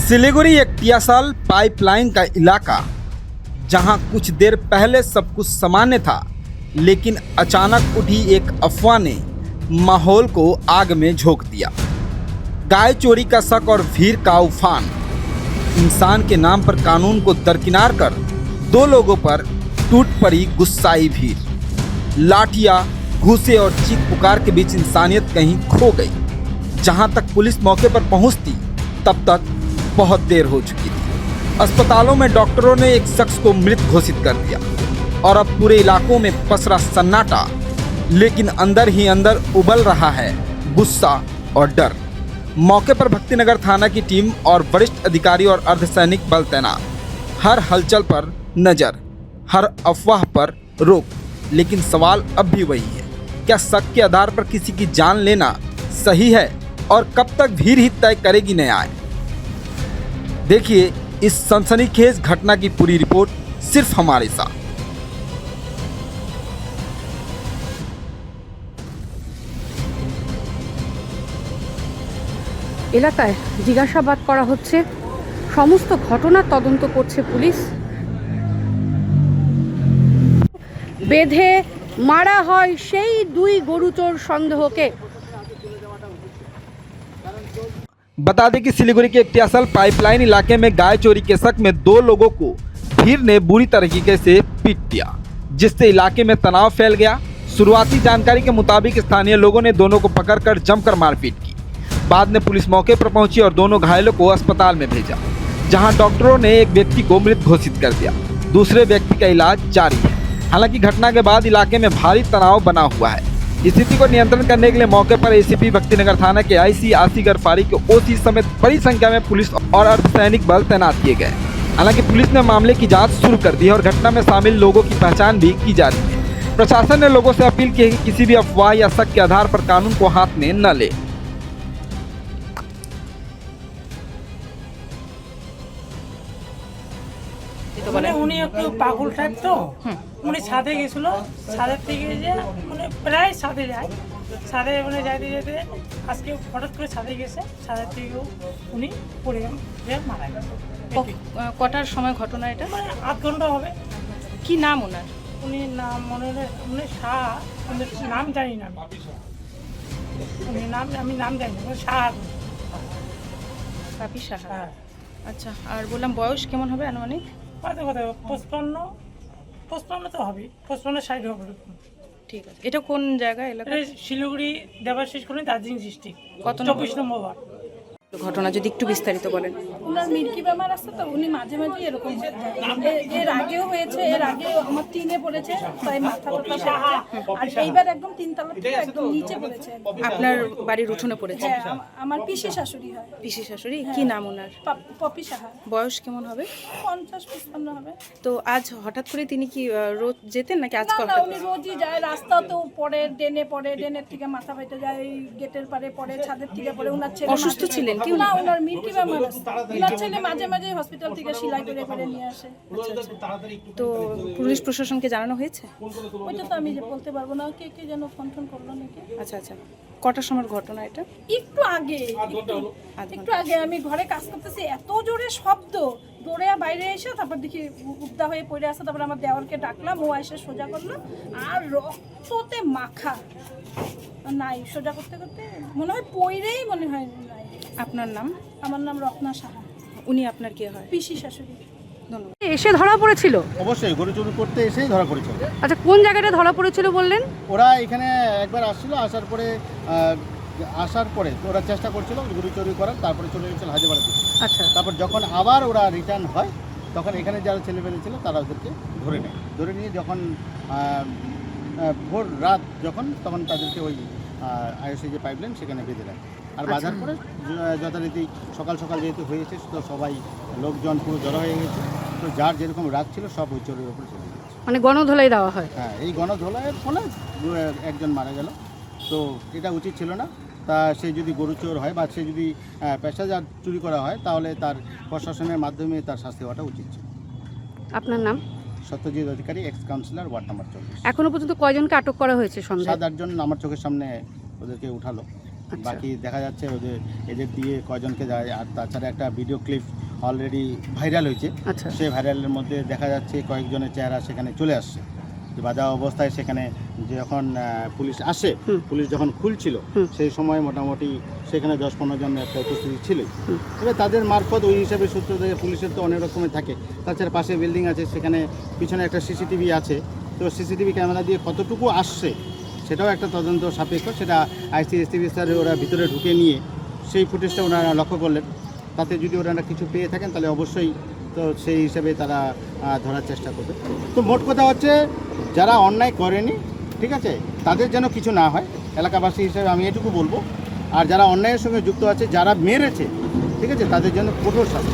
सिलीगुड़ी एक टियासाल पाइपलाइन का इलाका, जहां कुछ देर पहले सब कुछ सामान्य था, लेकिन अचानक उठी एक अफवाह ने माहौल को आग में झोंक दिया। गाय चोरी का शक और भीड़ का उफान। इंसान के नाम पर कानून को दरकिनार कर दो लोगों पर टूट पड़ी गुस्साई भीड़। लाठियां, घूंसे और चीख पुकार के बीच इंसानियत कहीं खो गई। जहां तक पुलिस मौके पर पहुंचती, तब तक बहुत देर हो चुकी थी। अस्पतालों में डॉक्टरों ने एक शख्स को मृत घोषित कर दिया और अब पूरे इलाकों में पसरा सन्नाटा, लेकिन अंदर ही अंदर उबल रहा है गुस्सा और डर। मौके पर भक्तिनगर थाना की टीम और वरिष्ठ अधिकारी और अर्धसैनिक बल तैनात। हर हलचल पर नजर, हर अफवाह पर रोक। लेकिन सवाल अब भी वही है, क्या शक के आधार पर किसी की जान लेना सही है? और कब तक भीड़ ही तय करेगी न्याय? देखिए इस सनसनीखेज घटना की पूरी रिपोर्ट सिर्फ हमारे साथ। এলাকায় জিজ্ঞাসাবাদ করা হচ্ছে, সমস্ত ঘটনার তদন্ত করছে পুলিশ। বেঁধে মারা হয় সেই দুই গরুচোর সন্দেহকে। बता दें कि सिलीगुड़ी के एक टियासाल पाइपलाइन इलाके में गाय चोरी के शक में दो लोगों को भीड़ ने बुरी तरीके से पीट दिया, जिससे इलाके में तनाव फैल गया। शुरुआती जानकारी के मुताबिक स्थानीय लोगों ने दोनों को पकड़कर जमकर मारपीट की। बाद में पुलिस मौके पर पहुंची और दोनों घायलों को अस्पताल में भेजा, जहां डॉक्टरों ने एक व्यक्ति को मृत घोषित कर दिया। दूसरे व्यक्ति का इलाज जारी है। हालांकि घटना के बाद इलाके में भारी तनाव बना हुआ है। स्थिति को नियंत्रण करने के लिए मौके पर एसीपी भक्तिनगर थाना के आईसी आसिगर फारिक, ओसी समेत बड़ी संख्या में पुलिस और अर्धसैनिक बल तैनात किए गए। हालांकि पुलिस ने मामले की जांच शुरू कर दी है और घटना में शामिल लोगों की पहचान भी की जा रही है। प्रशासन ने लोगों से अपील की है कि किसी भी अफवाह या शक के आधार पर कानून को हाथ में न ले। মানে উনি একটু পাগল টাইপ তো, উনি ছাদে গেছিল, ছাদের থেকে যে মানে প্রায় ছাদে যায়, ছাদে মানে যাইতে যেতে আজকে হঠাৎ করে ছাদে গেছে, ছাদের থেকেও উনি পড়ে যে মারা গেছে। কটার সময় ঘটনা এটা? মানে 8 ঘন্টা হবে। কি নাম ওনার? উনি নাম মনে নেই, উনি শাহ, কিন্তু নাম জানি না উনি নাম, আমি নাম জানি না, শাহ। পাপি সাহা। হ্যাঁ, আচ্ছা, আর বললাম বয়স কেমন হবে আনুমানিক? কত কত 55 তো হবে, 55-60 হবে। ঠিক আছে। এটা কোন জায়গা এলাকা? এটা শিলিগুড়ি দেবাশিস কলোনি, দার্জিলিং ডিস্ট্রিক্ট, কত 24 নম্বর ওয়ার্ড। ঘটনা যদি একটু বিস্তারিত বলেন। ওনার মিল্কি বেমার আছে তো, উনি মাঝে মাঝে এরকম হয়ে যায়। এর আগেও হয়েছে, এর আগে আমার টিনে পড়েছে, তাই মাথা ব্যথা পড়েছে। আর এইবার একদম 3 তলা থেকে একদম নিচে পড়েছে। আপনার বাড়ির উঠোনে পড়েছে? হ্যাঁ, আমার পিসি শাশুড়ি হয়। পিসি শাশুড়ি? কি নাম ওনার? পপি সাহা। বয়স কেমন হবে? 50-55 হবে। তো আজ হঠাৎ করে তিনি কি রোজ যেতেন নাকি আজ না না, হঠাৎ? উনি রোজই যায়, রাস্তাতেও পড়ে, ড্রেনের থেকে মাথা ফেটে যায়, এই গেটের পারে পড়ে, ছাদের থেকে পড়ে। উনার ছেলে অসুস্থ ছিলেন কি? না, ওনার মিল্কি বেমার আছে। ওনার ছেলে মাঝে মাঝে হসপিটাল থেকে সেলাই করে করে নিয়ে আসে। তো পুলিশ প্রশাসনকে জানানো হয়েছে? ওইটা তো আমি যে বলতে পারবো না, কে কে যেন ফোন করলো নাকি। আচ্ছা আচ্ছা, কটার সময় ঘটনা এটা? একটু আগে, একটু আগে আমি ঘরে কাজ করতেছি, এত জোরে শব্দ, দৌড়ে বাইরে এসে তারপর দেখি উদ্দা হয়ে পড়ে আসে। তারপর আমার দেওয়ারকে ডাকলাম, ও এসে সোজা করলো, আর রক্ততে মাখা নাই। সোজা করতে করতে মনে হয় পইরেই মনে হয় নাই। আপনার নাম? আমার নাম রত্না সাহা। উনি আপনার কে হয়? পিসি শাশুড়ি। ধন্যবাদ। এসে ধরা পড়েছিল? অবশ্যই গরু চুরি করতে এসেই ধরা পড়েছিল। আচ্ছা, কোন জায়গাটা ধরা পড়েছিল বললেন? ওরা এখানে একবার আসছিল, আসার পরে ওরা চেষ্টা করছিল গরু চুরি করার, তারপরে চলে গেছিল হাজিবাড়া দিকে। আচ্ছা, তারপর যখন আবার ওরা রিটার্ন হয়, তখন এখানে যারা ছেলেমেয়ে ছিল তারা ওদেরকে ধরে নেয়। ধরে নিয়ে যখন ভোর রাত তখন তাদেরকে ওই আইওসি যে পাইপলাইন সেখানে বেঁধে দেয়। আর বাঁধার পরে যথারীতি সকাল সকাল যেহেতু হয়েছে, তো সবাই লোকজন পুরো জড়ো হয়ে গেছে। তো যার যেরকম রাগ ছিল সব ওই চোরের ওপরে চলে গেছে। মানে গণধোলাই দেওয়া হয়? হ্যাঁ, এই গণধোলাইয়ের ফলে একজন মারা গেল। তো এটা উচিত ছিল না। তা সে যদি গরু চোর হয় বা সে যদি পেশাদার চুরি করা হয়, তাহলে তার প্রশাসনের মাধ্যমে তার শাস্তি হওয়াটা উচিত ছিল। আপনার নাম? সত্যজিৎ অধিকারী, এক্স কাউন্সিলর, ওয়ার্ড নাম্বার 24। এখনো পর্যন্ত কয়জনকে আটক করা হয়েছে সন্দেহে? 7-8 জন আমার চোখের সামনে ওদেরকে উঠালো। বাকি দেখা যাচ্ছে ওদের এদের দিয়ে কয়জনকে যায়। আর তাছাড়া একটা ভিডিও ক্লিপ অলরেডি ভাইরাল হয়েছে, আচ্ছা সেই ভাইরালের মধ্যে দেখা যাচ্ছে কয়েকজনের চেহারা সেখানে চলে আসছে। যে বাধা অবস্থায় সেখানে যখন পুলিশ আসে, পুলিশ যখন খুলছিল সেই সময় মোটামুটি সেখানে 10-15 জন একটা উপস্থিতি ছিল। তবে তাদের মারফত ওই হিসাবে সূত্র থেকে পুলিশের তো অনেক রকমের থাকে। তাছাড়া পাশে বিল্ডিং আছে, সেখানে পিছনে একটা সিসিটিভি আছে, তো সিসিটিভি ক্যামেরা দিয়ে কতটুকু আসছে সেটাও একটা তদন্ত সাপেক্ষ। সেটা আইসিএসটিভি স্যার ওরা ভিতরে ঢুকে নিয়ে সেই ফুটেজটা ওনারা লক্ষ্য করলেন। তাতে যদি ওনারা কিছু পেয়ে থাকেন তাহলে অবশ্যই তো সেই হিসাবে তারা ধরার চেষ্টা করবে। তো মোট কথা হচ্ছে যারা অন্যায় করেনি, ঠিক আছে, তাদের যেন কিছু না হয়, এলাকাবাসী হিসেবে আমি এটুকু বলবো। আর যারা অন্যায়ের সঙ্গে যুক্ত আছে, যারা মেরেছে, ঠিক আছে, তাদের জন্য কঠোর শাস্তি।